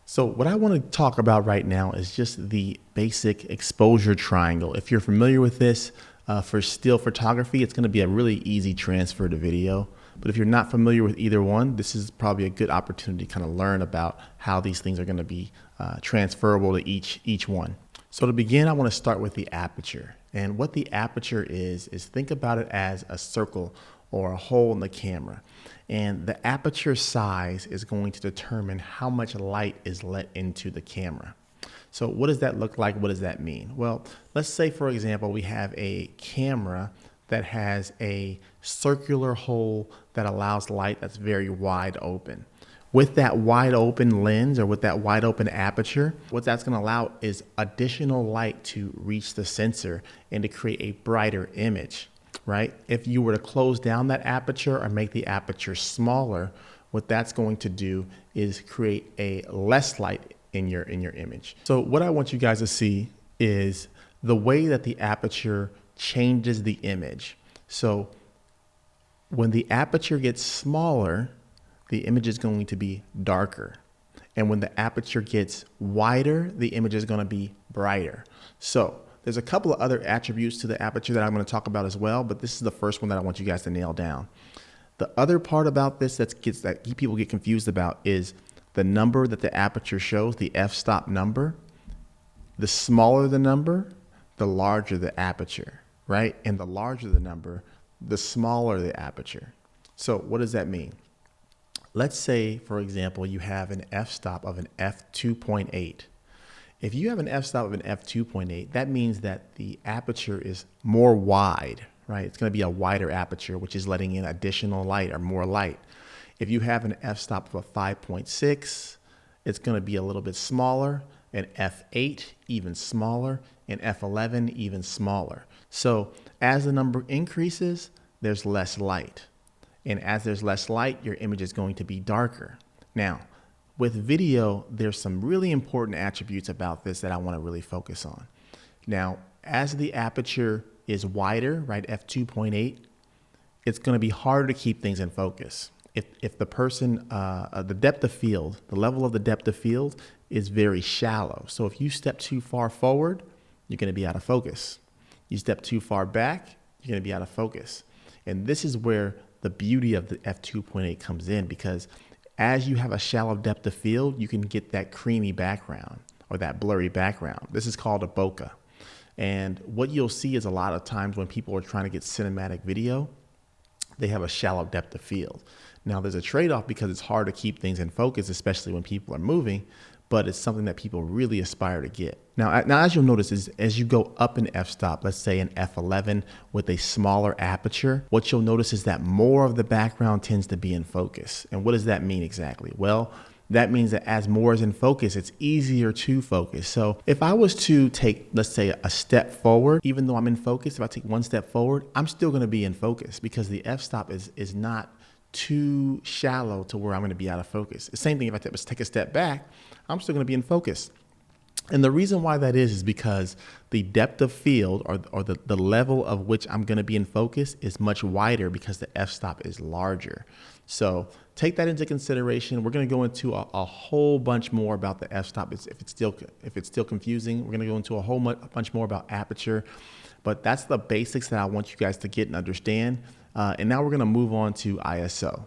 So what I want to talk about right now is just the basic exposure triangle. If you're familiar with this for still photography, it's going to be a really easy transfer to video. But if you're not familiar with either one, this is probably a good opportunity to kind of learn about how these things are going to be transferable to each one. So to begin, I want to start with the aperture. And what the aperture is think about it as a circle or a hole in the camera. And the aperture size is going to determine how much light is let into the camera. So what does that look like? What does that mean? Well, let's say, for example, we have a camera that has a circular hole that allows light that's very wide open. With that wide open lens or with that wide open aperture, what that's going to allow is additional light to reach the sensor and to create a brighter image, right? If you were to close down that aperture or make the aperture smaller, what that's going to do is create a less light in your image. So what I want you guys to see is the way that the aperture changes the image. So when the aperture gets smaller, the image is going to be darker. And when the aperture gets wider, the image is going to be brighter. So there's a couple of other attributes to the aperture that I'm going to talk about as well, but this is the first one that I want you guys to nail down. The other part about this that people get confused about is the number that the aperture shows, the f-stop number. The smaller the number, the larger the aperture, right? And the larger the number, the smaller the aperture. So what does that mean? Let's say, for example, you have an f-stop of an f2.8. If you have an f-stop of an f2.8, that means that the aperture is more wide, right? It's going to be a wider aperture, which is letting in additional light or more light. If you have an f-stop of a 5.6, it's going to be a little bit smaller, an f8 even smaller, and f11 even smaller. So as the number increases, there's less light. And as there's less light, your image is going to be darker. Now, with video, there's some really important attributes about this that I want to really focus on. Now, as the aperture is wider, right, f2.8, it's going to be harder to keep things in focus. If the person, the depth of field, the level of the depth of field is very shallow. So if you step too far forward, you're going to be out of focus. You step too far back, you're going to be out of focus. And this is where the beauty of the f2.8 comes in, because as you have a shallow depth of field, you can get that creamy background or that blurry background. This is called a bokeh. And what you'll see is a lot of times when people are trying to get cinematic video, they have a shallow depth of field. Now there's a trade-off because it's hard to keep things in focus, especially when people are moving, but it's something that people really aspire to get. Now as you'll notice is as you go up in f-stop, let's say an f11 with a smaller aperture, what you'll notice is that more of the background tends to be in focus. And what does that mean exactly? Well, that means that as more is in focus, it's easier to focus. So if I was to take, let's say, a step forward, even though I'm in focus, if I take one step forward, I'm still going to be in focus because the f-stop is not too shallow to where I'm going to be out of focus. The same thing if I take a step back, I'm still going to be in focus. And the reason why that is because the depth of field or the level of which I'm going to be in focus is much wider because the f-stop is larger. So take that into consideration. We're going to go into a whole bunch more about the f-stop. If it's still confusing, we're going to go into a bunch more about aperture. But that's the basics that I want you guys to get and understand. And now we're going to move on to ISO.